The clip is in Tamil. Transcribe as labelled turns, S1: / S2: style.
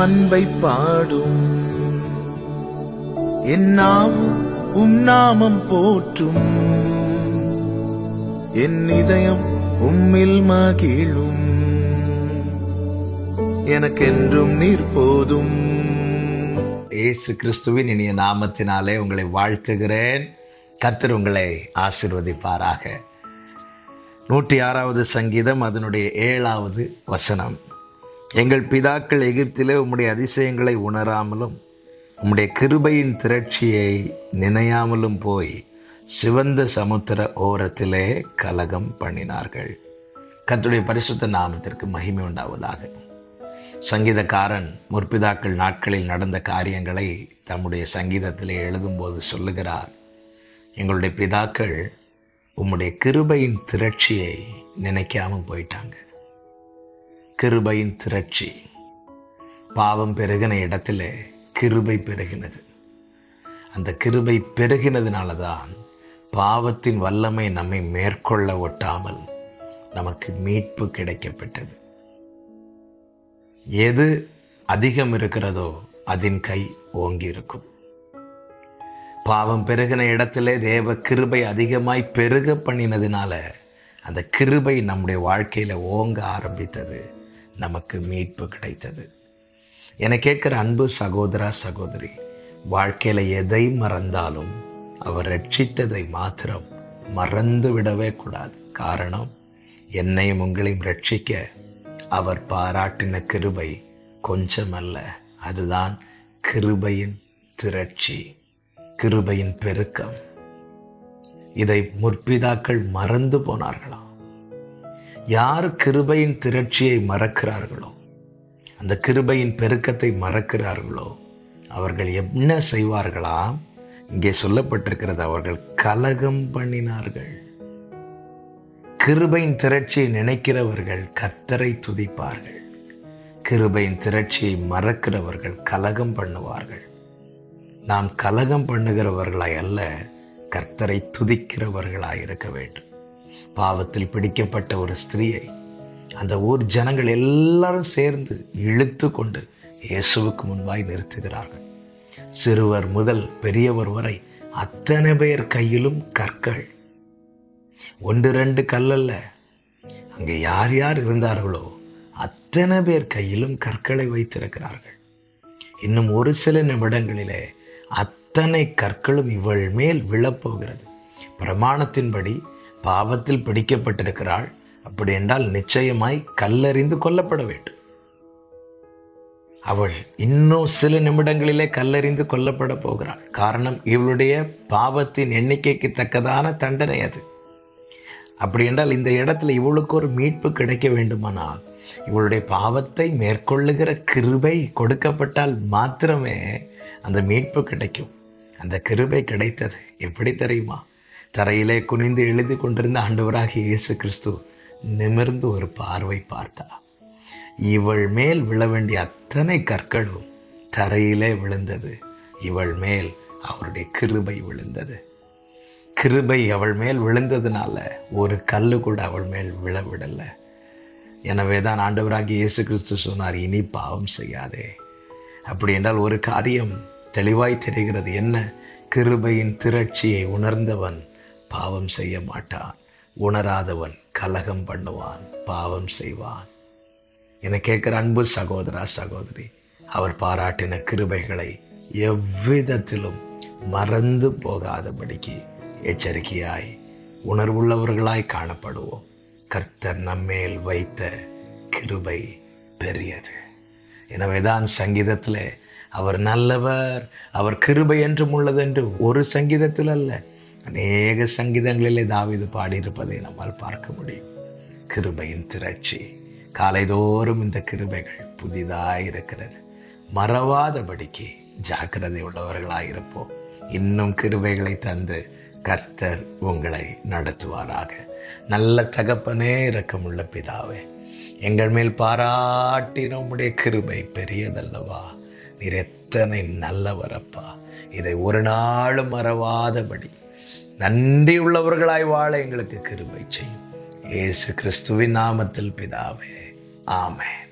S1: அன்பை பாடும். என் நாவும் நாமம் போற்றும். என் இதயம் உம்மில் மகிழும். எனக்கென்றும் நீர் போதும்.
S2: இயேசு கிறிஸ்துவின் இனிய நாமத்தினாலே உங்களை வாழ்த்துகிறேன். கர்த்தர் உங்களை ஆசீர்வதிப்பாராக. 106வது சங்கீதம் அதனுடைய 7வது வசனம். எங்கள் பிதாக்கள் எகிப்திலே உம்முடைய அதிசயங்களை உணராமலும் உம்முடைய கிருபையின் திரட்சியை நினையாமலும் போய் சிவந்த சமுத்திர ஓரத்திலே கலகம் பண்ணினார்கள். கர்த்தருடைய பரிசுத்த நாமத்திற்கு மகிமை உண்டாவதாக. சங்கீதக்காரன் முற்பிதாக்கள் நாட்களில் நடந்த காரியங்களை தம்முடைய சங்கீதத்திலே எழுதும்போது சொல்லுகிறார், எங்களுடைய பிதாக்கள் உம்முடைய கிருபையின் திரட்சியை நினைக்காம போயிட்டாங்க. கிருபையின் திரட்சி, பாவம் பெருகின இடத்துல கிருபை பெருகினது. அந்த கிருபை பெருகினதுனால தான் பாவத்தின் வல்லமை நம்மை மேற்கொள்ள ஒட்டாமல் நமக்கு மீட்பு கிடைக்கப்பட்டது. எது அதிகம் இருக்கிறதோ அதன் கை ஓங்கி இருக்கும். பாவம் பெருகின இடத்திலே தேவ கிருபை அதிகமாய் பெருக பண்ணினதுனால அந்த கிருபை நம்முடைய வாழ்க்கையில ஓங்க ஆரம்பித்தது. நமக்கு மீட்பு கிடைத்தது. என கேட்கிற அன்பு சகோதரா சகோதரி, வாழ்க்கையில எதை மறந்தாலும் அவர் ரட்சித்ததை மாத்திரம் மறந்து விடவே கூடாது. காரணம், என்னையும் உங்களையும் ரட்சிக்க அவர் பாராட்டின கிருபை கொஞ்சமல்ல. அதுதான் கிருபையின் திரட்சி, கிருபையின் பெருக்கம். இதை முற்பிதாக்கள் மறந்து போனார்களாம். யார் கிருபையின் திரட்சியை மறக்கிறார்களோ, அந்த கிருபையின் பெருக்கத்தை மறக்கிறார்களோ, அவர்கள் என்ன செய்வார்களாம்? இங்கே சொல்லப்பட்டிருக்கிறது, அவர்கள் கலகம் பண்ணினார்கள். கிருபையின் திரட்சியை நினைக்கிறவர்கள் கர்த்தரை துதிப்பார்கள். கிருபையின் திரட்சியை மறக்கிறவர்கள் கலகம் பண்ணுவார்கள். நாம் கலகம் பண்ணுகிறவர்களாய் அல்ல, கர்த்தரை துதிக்கிறவர்களாய் இருக்க வேண்டும். பாவத்தில் பிடிக்கப்பட்ட ஒரு ஸ்திரீயை அந்த ஊர் ஜனங்கள் எல்லாரும் சேர்ந்து இழுத்து கொண்டு இயேசுவுக்கு முன்பாய் நிறுத்துகிறார்கள். சிறுவர் முதல் பெரியவர் வரை அத்தனை பேர் கையிலும் கற்கள். 1-2 கல்லல்ல, அங்கே யார் யார் இருந்தார்களோ அத்தனை பேர் கையிலும் கற்களை வைத்திருக்கிறார்கள். இன்னும் ஒரு சில நிமிடங்களிலே அத்தனை கற்களும் இவள் மேல் விழப்போகிறது. பிரமாணத்தின்படி பாவத்தில் பிடிக்கப்பட்டிருக்கிறாள். அப்படி என்றால் நிச்சயமாய் கல்லெறிந்து கொல்லப்பட வேண்டும். அவள் இன்னும் சில நிமிடங்களிலே கல்லெறிந்து கொல்லப்பட போகிறாள். காரணம், இவளுடைய பாவத்தின் எண்ணிக்கைக்கு தக்கதான தண்டனை அது. அப்படி என்றால் இந்த இடத்துல இவளுக்கு ஒரு மீட்பு கிடைக்க வேண்டுமானால் இவளுடைய பாவத்தை மேற்கொள்ளுகிற கிருபை கொடுக்கப்பட்டால் மாத்திரமே அந்த மீட்பு கிடைக்கும். அந்த கிருபை கிடைத்தது எப்படி தெரியுமா? தரையிலே குனிந்து எழுதி கொண்டிருந்த ஆண்டவராகிய இயேசு கிறிஸ்து நிமிர்ந்து ஒரு பார்வை பார்த்தார். இவள் மேல் விழ வேண்டிய அத்தனை கற்களும் தரையிலே விழுந்தது. இவள் மேல் அவருடைய கிருபை விழுந்தது. கிருபை அவள் மேல் விழுந்ததுனால ஒரு கல்லு கூட அவள் மேல் விழவிடல. எனவே தான் ஆண்டவராகிய இயேசு கிறிஸ்து சொன்னார், இனி பாவம் செய்யாதே. அப்படி என்றால் ஒரு காரியம் தெளிவாய் தெரிகிறது. என்ன? கிருபையின் திரட்சியை உணர்ந்தவன் பாவம் செய்ய மாட்டான். உணராதவன் கலகம் பண்ணுவான், பாவம் செய்வான். என கேட்கிற அன்பு சகோதரா சகோதரி, அவர் பாராட்டின கிருபைகளை எவ்விதத்திலும் மறந்து போகாதபடிக்கு எச்சரிக்கையாய் உணர்வுள்ளவர்களாய் காணப்படுவோம். கர்த்தர் நம்மேல் வைத்த கிருபை பெரியது. எனவேதான் சங்கீதத்தில் அவர் நல்லவர், அவர் கிருபை என்றும் உள்ளது என்று ஒரு சங்கீதத்தில் அல்ல, அநேக சங்கீதங்களிலே தாவீது பாடியிருப்பதை நம்மால் பார்க்க முடியும். கிருபையின் திரட்சி, காலைதோறும் இந்த கிருபைகள் புதிதாய் இருக்கிறது. மறவாதபடிக்கு ஜாக்கிரதை உள்ளவர்களாயிருப்போம். இன்னும் கிருபைகளை தந்து கர்த்தர் உங்களை நடத்துவாராக. நல்ல தகப்பனே, இரக்கமுள்ள பிதாவே, எங்கள் மேல் பாராட்டின உம்முடைய கிருபை பெரியதல்லவா? நீர் எத்தனை நல்லவரப்பா. இதை ஒரு நாளும் மறவாதபடி நன்றி உள்ளவர்களாய் வாழ எங்களுக்கு கிருபை செய்யும். இயேசு கிறிஸ்துவின் நாமத்தில் பிதாவே, ஆமென்.